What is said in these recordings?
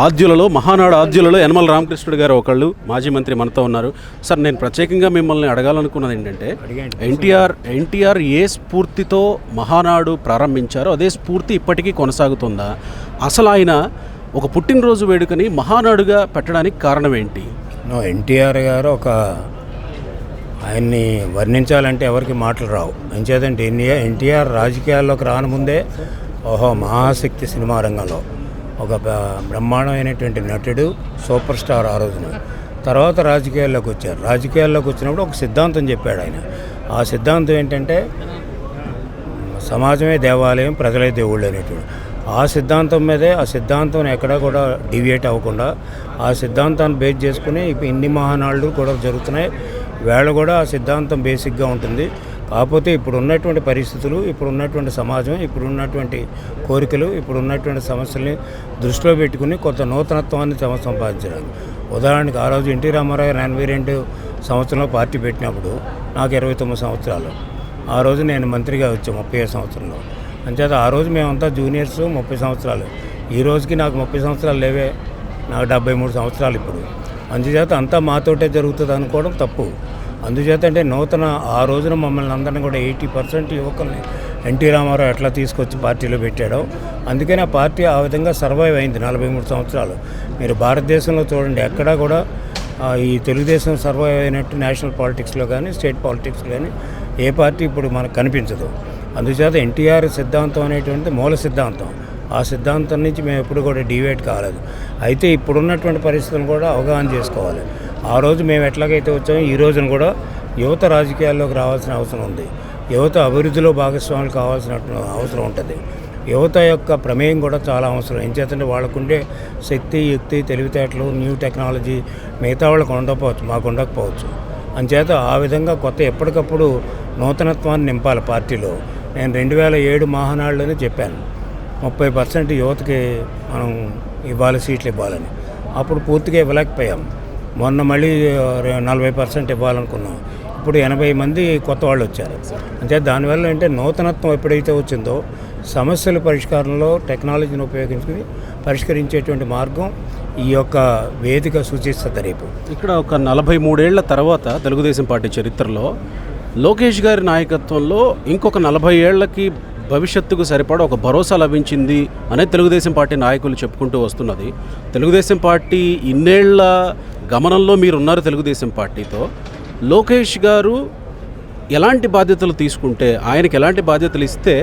ఆద్యులలో మహానాడు ఆద్యులలో యనమల రామకృష్ణుడు గారు ఒకళ్ళు మాజీ మంత్రి మనతో ఉన్నారు. సార్, నేను ప్రత్యేకంగా మిమ్మల్ని అడగాలనుకున్నది ఏంటంటే, ఎన్టీఆర్ ఏ స్ఫూర్తితో మహానాడు ప్రారంభించారో అదే స్ఫూర్తి ఇప్పటికీ కొనసాగుతుందా? అసలు ఆయన ఒక పుట్టినరోజు వేడుకని మహానాడుగా పెట్టడానికి కారణం ఏంటి? ఎన్టీఆర్ గారు ఆయన్ని వర్ణించాలంటే ఎవరికి మాటలు రావు. ఎంచేదంటే ఎన్టీఆర్ రాజకీయాల్లోకి రానుముందే మహాశక్తి సినిమా రంగంలో ఒక బ్రహ్మాండమైనటువంటి నటుడు, సూపర్ స్టార్ ఆ రోజున. తర్వాత రాజకీయాల్లోకి వచ్చారు. రాజకీయాల్లోకి వచ్చినప్పుడు ఒక సిద్ధాంతం చెప్పాడు ఆయన. ఆ సిద్ధాంతం ఏంటంటే సమాజమే దేవాలయం, ప్రజలే దేవుళ్ళు అనేటువంటి ఆ సిద్ధాంతం మీదే, ఆ సిద్ధాంతం ఎక్కడా కూడా డివియేట్ అవ్వకుండా ఆ సిద్ధాంతాన్ని బేస్ చేసుకుని ఇప్పుడు ఇన్ని మహానాళ్ళు కూడా జరుగుతున్నాయి. వేళ కూడా ఆ సిద్ధాంతం బేసిక్గా ఉంటుంది. కాకపోతే ఇప్పుడు ఉన్నటువంటి పరిస్థితులు, ఇప్పుడు ఉన్నటువంటి సమాజం, ఇప్పుడు ఉన్నటువంటి కోరికలు, ఇప్పుడు ఉన్నటువంటి సమస్యల్ని దృష్టిలో పెట్టుకుని కొంత నూతనత్వాన్ని సంపాదించడానికి. ఉదాహరణకి ఆ రోజు ఎన్టీ రామారావు 82 సంవత్సరంలో పార్టీ పెట్టినప్పుడు నాకు 29 సంవత్సరాలు. ఆ రోజు నేను మంత్రిగా వచ్చాను 37 సంవత్సరంలో. అంచేత ఆ రోజు మేమంతా జూనియర్స్ 30 సంవత్సరాలు. ఈ రోజుకి నాకు 30 సంవత్సరాలు లేవే, నాకు 73 సంవత్సరాలు ఇప్పుడు. అందుచేత అంతా మాతోటే జరుగుతుంది అనుకోవడం తప్పు. అందుచేత అంటే ఆ రోజున మమ్మల్ని అందరినీ కూడా 80% యువకుల్ని ఎన్టీ రామారావు ఎట్లా తీసుకొచ్చి పార్టీలో పెట్టాడో అందుకని ఆ పార్టీ ఆ విధంగా సర్వైవ్ అయింది 43 సంవత్సరాలు. మీరు భారతదేశంలో చూడండి, ఎక్కడా కూడా ఈ తెలుగుదేశం సర్వైవ్ అయినట్టు నేషనల్ పాలిటిక్స్లో కానీ స్టేట్ పాలిటిక్స్లో కానీ ఏ పార్టీ ఇప్పుడు మనకు కనిపించదు. అందుచేత ఎన్టీఆర్ సిద్ధాంతం అనేటువంటి మూల సిద్ధాంతం. ఆ సిద్ధాంతం నుంచి మేము ఎప్పుడు కూడా డివేట్ కాలేదు. అయితే ఇప్పుడున్నటువంటి పరిస్థితులను కూడా అవగాహన చేసుకోవాలి. ఆ రోజు మేము ఎట్లాగైతే వచ్చామో ఈ రోజున కూడా యువత రాజకీయాల్లోకి రావాల్సిన అవసరం ఉంది. యువత అభివృద్ధిలో భాగస్వాములు కావాల్సిన అవసరం ఉంటుంది. యువత యొక్క ప్రమేయం కూడా చాలా అవసరం. ఏం చేతంటే వాళ్ళకుండే శక్తి, యుక్తి, తెలివితేటలు, న్యూ టెక్నాలజీ మిగతా వాళ్ళకు ఉండకపోవచ్చు, మాకు ఉండకపోవచ్చు. అంచేత ఆ విధంగా ఎప్పటికప్పుడు నూతనత్వాన్ని నింపాలి పార్టీలో. నేను 2007 మహానాడులోనే చెప్పాను 30% యువతకి మనం సీట్లు ఇవ్వాలని. అప్పుడు పూర్తిగా ఇవ్వలేకపోయాం. మొన్న మళ్ళీ 40% ఇవ్వాలనుకున్నాం. ఇప్పుడు 80 మంది కొత్త వాళ్ళు వచ్చారు. అంటే దానివల్ల అంటే నూతనత్వం ఎప్పుడైతే వచ్చిందో సమస్యల పరిష్కారంలో టెక్నాలజీని ఉపయోగించుకుని పరిష్కరించేటువంటి మార్గం ఈ యొక్క వేదిక సూచిస్తుంది. రేపు ఇక్కడ ఒక 43 ఏళ్ల తర్వాత తెలుగుదేశం పార్టీ చరిత్రలో లోకేష్ గారి నాయకత్వంలో ఇంకొక 40 ఏళ్లకి భవిష్యత్తుకు సరిపడా ఒక భరోసా లభించింది అనే తెలుగుదేశం పార్టీ నాయకులు చెప్పుకుంటూ వస్తున్నది. తెలుగుదేశం పార్టీ ఇన్నేళ్ల గమనంలో మీరున్నారు తెలుగుదేశం పార్టీతో. లోకేష్ గారు ఎలాంటి బాధ్యతలు తీసుకుంటే, ఆయనకి ఎలాంటి బాధ్యతలు ఇస్తే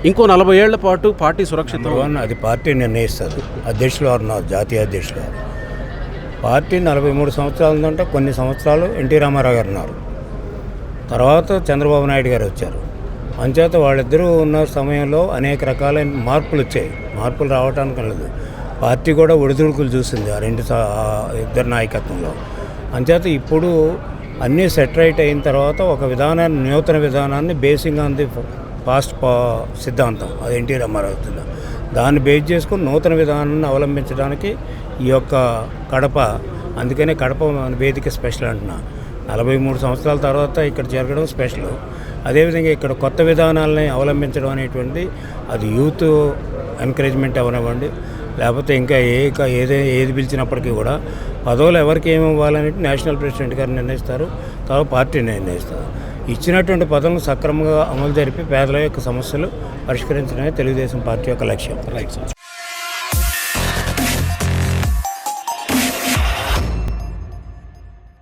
ఇంకో 40 ఏళ్ల పాటు పార్టీ సురక్షితం? అది పార్టీ నిర్ణయిస్తారు. అధ్యక్షులు వారు ఉన్నారు, జాతీయ అధ్యక్షులు వారు. పార్టీ 43 సంవత్సరాలు ఉందంటే కొన్ని సంవత్సరాలు ఎన్టీ రామారావు గారు ఉన్నారు, తర్వాత చంద్రబాబు నాయుడు గారు వచ్చారు. అంచేత వాళ్ళిద్దరూ ఉన్న సమయంలో అనేక రకాలైన మార్పులు వచ్చాయి. మార్పులు రావటానికి లేదు, పార్టీ కూడా ఒడిదుడుకులు చూసింది ఆ ఇద్దరు నాయకత్వంలో. అంచేత ఇప్పుడు అన్నీ సెటరైట్ అయిన తర్వాత ఒక విధానాన్ని, నూతన విధానాన్ని బేసింగ్ ఆన్ ది పాస్ట్ సిద్ధాంతం, అది ఎన్టీ రామారావు దాన్ని బేస్ చేసుకుని నూతన విధానాన్ని అవలంబించడానికి ఈ యొక్క కడప, అందుకనే కడప వేదిక స్పెషల్ అంటున్నా. 43 సంవత్సరాల తర్వాత ఇక్కడ జరగడం స్పెషల్. అదేవిధంగా ఇక్కడ కొత్త విధానాలని అవలంబించడం అనేటువంటి అది యూత్ ఎంకరేజ్మెంట్ అవనివ్వండి, లేకపోతే ఇంకా ఏది పిలిచినప్పటికీ కూడా పదవులు ఎవరికి ఏమి ఇవ్వాలనేది నేషనల్ ప్రెసిడెంట్ గారు నిర్ణయిస్తారు, తర్వాత పార్టీ నిర్ణయిస్తారు. ఇచ్చినటువంటి పదవులను సక్రమంగా అమలు జరిపి పేదల యొక్క సమస్యలు పరిష్కరించడమే తెలుగుదేశం పార్టీ యొక్క లక్ష్యం.